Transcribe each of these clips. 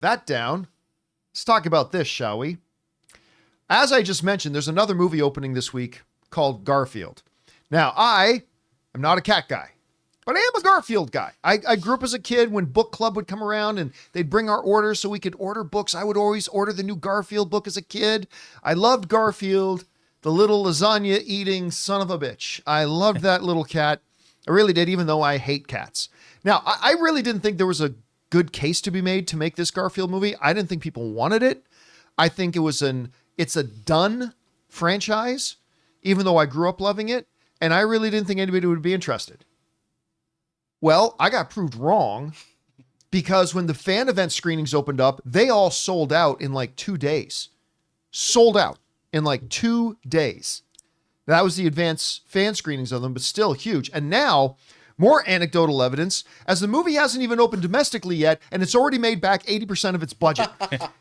that down, let's talk about this, shall we? As I just mentioned, there's another movie opening this week called Garfield. Now, I am not a cat guy, but I am a Garfield guy. I grew up as a kid when book club would come around and they'd bring our orders so we could order books. I would always order the new Garfield book as a kid. I loved Garfield, the little lasagna eating son of a bitch. I loved that little cat. I really did, even though I hate cats. Now, I really didn't think there was a good case to be made to make this Garfield movie. I didn't think people wanted it. I think it's a done franchise, even though I grew up loving it. And I really didn't think anybody would be interested. Well, I got proved wrong because when the fan event screenings opened up, they all sold out in like 2 days. Sold out in like 2 days. That was the advanced fan screenings of them, but still huge. And now, more anecdotal evidence, as the movie hasn't even opened domestically yet, and it's already made back 80% of its budget.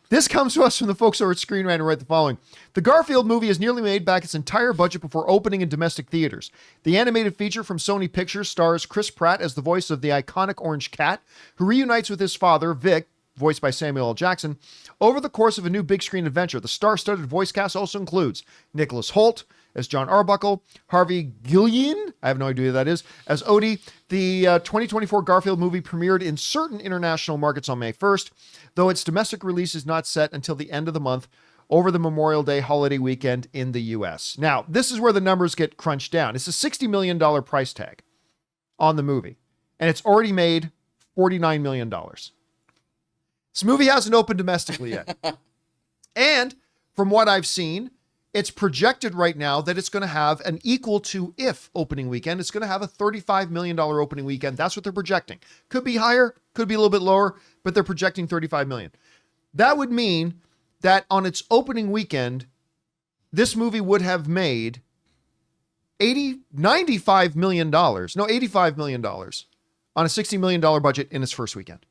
This comes to us from the folks over at Screen Rant who write the following. The Garfield movie has nearly made back its entire budget before opening in domestic theaters. The animated feature from Sony Pictures stars Chris Pratt as the voice of the iconic orange cat, who reunites with his father, Vic, voiced by Samuel L. Jackson, over the course of a new big screen adventure. The star-studded voice cast also includes Nicholas Hoult as John Arbuckle, Harvey Guillén, I have no idea who that is, as Odie. The 2024 Garfield movie premiered in certain international markets on May 1st, though its domestic release is not set until the end of the month over the Memorial Day holiday weekend in the US. Now, this is where the numbers get crunched down. It's a $60 million price tag on the movie, and it's already made $49 million. This movie hasn't opened domestically yet. And from what I've seen, it's projected right now that it's going to have an equal to If opening weekend. It's going to have a $35 million opening weekend. That's what they're projecting. Could be higher, could be a little bit lower, but they're projecting $35 million. That would mean that on its opening weekend, this movie would have made $85 million on a $60 million budget in its first weekend.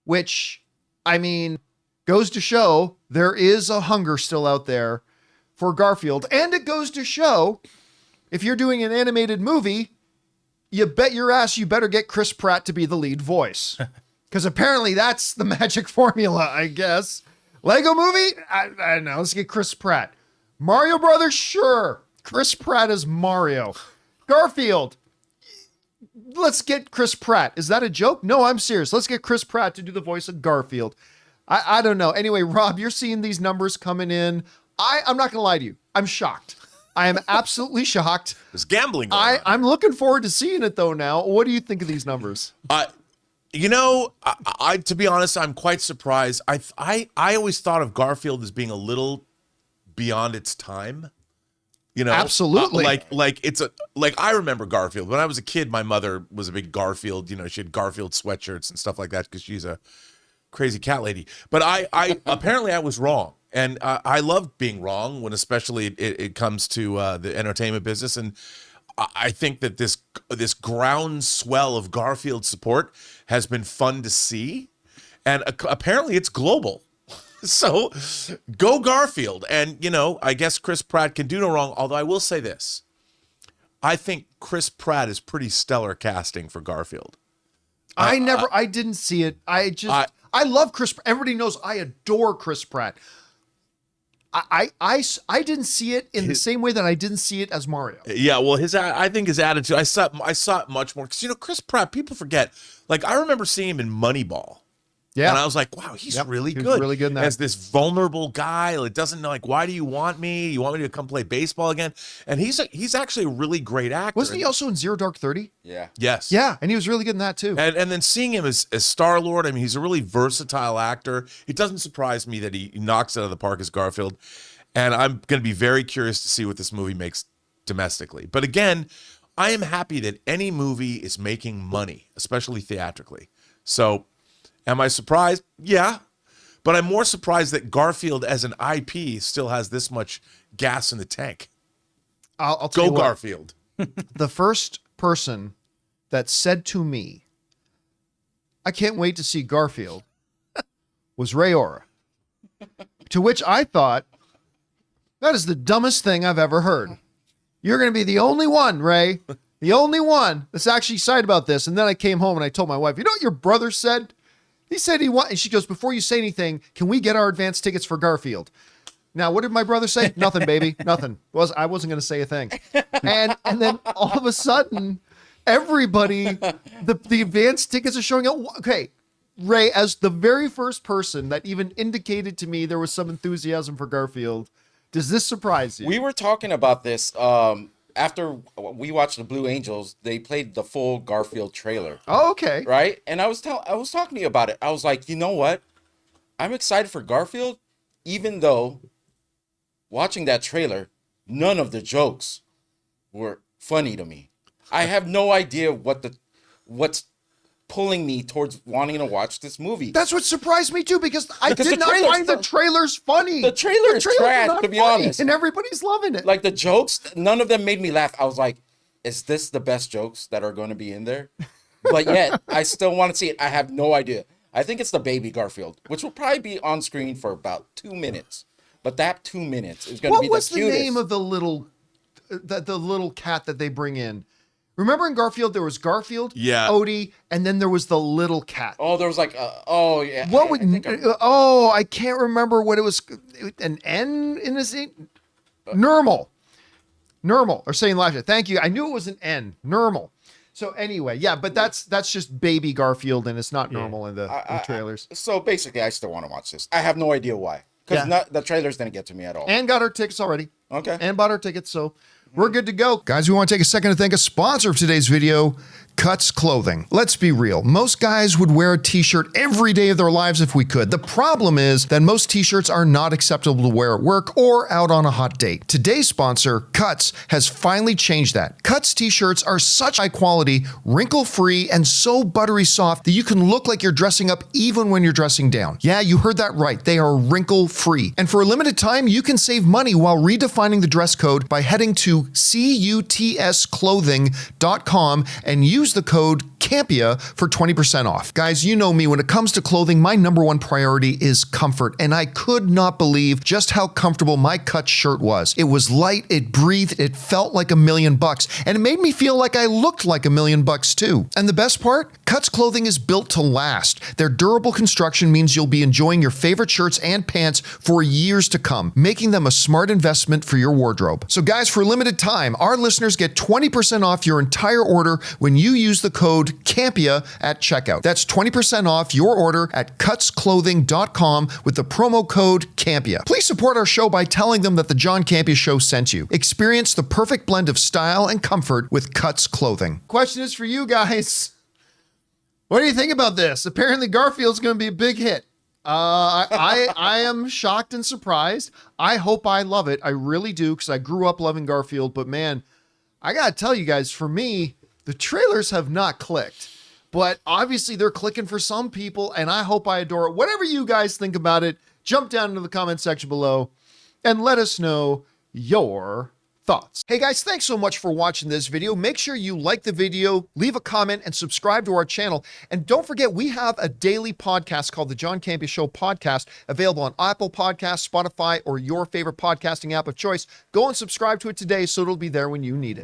Which, I mean, goes to show there is a hunger still out there for Garfield. And it goes to show, if you're doing an animated movie, you bet your ass you better get Chris Pratt to be the lead voice. Because apparently that's the magic formula, I guess. Lego movie? I don't know. Let's get Chris Pratt. Mario Brothers? Sure. Chris Pratt is Mario. Garfield? Let's get Chris Pratt. Is that a joke? No, I'm serious. Let's get Chris Pratt to do the voice of Garfield. I don't know. Anyway, Rob, you're seeing these numbers coming in. I'm not going to lie to you. I'm shocked. I am absolutely shocked. There's gambling going on. I'm looking forward to seeing it, though, now. What do you think of these numbers? You know, I to be honest, I'm quite surprised. I always thought of Garfield as being a little beyond its time. You know, absolutely. Like I remember Garfield when I was a kid. My mother was a big Garfield. You know, she had Garfield sweatshirts and stuff like that because she's a crazy cat lady. But I apparently I was wrong, and I love being wrong when especially it comes to the entertainment business. And I think that this groundswell of Garfield support has been fun to see, and apparently it's global. So go Garfield. And, you know, I guess Chris Pratt can do no wrong, although I will say this. I think Chris Pratt is pretty stellar casting for Garfield. I didn't see it. I love Chris. Everybody knows I adore Chris Pratt. I didn't see it in the same way that I didn't see it as Mario. Yeah, well, I think his attitude, I saw it much more. Because, you know, Chris Pratt, people forget. Like, I remember seeing him in Moneyball. Yeah. And I was like, wow, he's really good. He's really good in that. As this vulnerable guy that doesn't know, like, why do you want me? You want me to come play baseball again? And he's actually a really great actor. Wasn't he also in Zero Dark 30? Yeah. Yes. Yeah, and he was really good in that too. And then seeing him as Star-Lord, I mean, he's a really versatile actor. It doesn't surprise me that he knocks it out of the park as Garfield. And I'm going to be very curious to see what this movie makes domestically. But again, I am happy that any movie is making money, especially theatrically. So am I surprised? Yeah. But I'm more surprised that Garfield as an IP still has this much gas in the tank. I'll tell you what, Garfield. The first person that said to me, I can't wait to see Garfield, was Ray Ora. To which I thought, that is the dumbest thing I've ever heard. You're going to be the only one, Ray. The only one that's actually excited about this. And then I came home and I told my wife, you know what your brother said? He said and she goes, before you say anything, can we get our advance tickets for Garfield? Now, what did my brother say? Nothing, baby. Nothing. I wasn't going to say a thing. And then all of a sudden, everybody, the advance tickets are showing up. Okay, Ray, as the very first person that even indicated to me there was some enthusiasm for Garfield, does this surprise you? We were talking about this after we watched the Blue Angels. They played the full Garfield trailer. Oh, okay. Right? And I was talking to you about it. I was like, you know what? I'm excited for Garfield, even though watching that trailer, none of the jokes were funny to me. I have no idea what's pulling me towards wanting to watch this movie. That's what surprised me too, because I did not find the trailers funny. The trailer is trash, to be honest. And everybody's loving it. Like the jokes, none of them made me laugh. I was like, is this the best jokes that are going to be in there? But yet, I still want to see it. I have no idea. I think it's the baby Garfield, which will probably be on screen for about 2 minutes. But that 2 minutes is going to be the cutest. What was the name of the little cat that they bring in? Remember in Garfield, there was Garfield, Odie, and then there was the little cat. Oh, there was like, oh, yeah. I can't remember what it was. An N in his name? Normal. Or saying live. Thank you. I knew it was an N. Normal. So anyway, yeah, but that's just baby Garfield, and it's not normal in the trailers. So basically, I still want to watch this. I have no idea why. Because the trailers didn't get to me at all. And got our tickets already. Okay. And bought our tickets, so we're good to go. Guys, we want to take a second to thank a sponsor of today's video, Cuts Clothing. Let's be real. Most guys would wear a t-shirt every day of their lives if we could. The problem is that most t-shirts are not acceptable to wear at work or out on a hot date. Today's sponsor, Cuts, has finally changed that. Cuts t-shirts are such high quality, wrinkle-free, and so buttery soft that you can look like you're dressing up even when you're dressing down. Yeah, you heard that right. They are wrinkle-free. And for a limited time, you can save money while redefining the dress code by heading to cutsclothing.com and use the code Campea for 20% off. Guys, you know me, when it comes to clothing, my number one priority is comfort, and I could not believe just how comfortable my Cuts shirt was. It was light, it breathed, it felt like $1 million, and it made me feel like I looked like $1 million too. And the best part? Cuts Clothing is built to last. Their durable construction means you'll be enjoying your favorite shirts and pants for years to come, making them a smart investment for your wardrobe. So guys, for a limited time, our listeners get 20% off your entire order when you use the code Campea at checkout. That's 20% off your order at cutsclothing.com with the promo code Campea. Please support our show by telling them that the John Campea Show sent you. Experience the perfect blend of style and comfort with Cuts Clothing. Question is for you guys. What do you think about this? Apparently Garfield's going to be a big hit. I am shocked and surprised. I hope I love it. I really do, because I grew up loving Garfield. But man, I got to tell you guys, for me, the trailers have not clicked, but obviously they're clicking for some people, and I hope I adore it. Whatever you guys think about it, jump down into the comment section below and let us know your thoughts. Hey guys, thanks so much for watching this video. Make sure you like the video, leave a comment, and subscribe to our channel. And don't forget, we have a daily podcast called the John Campea Show Podcast, available on Apple Podcasts, Spotify, or your favorite podcasting app of choice. Go and subscribe to it today so it'll be there when you need it.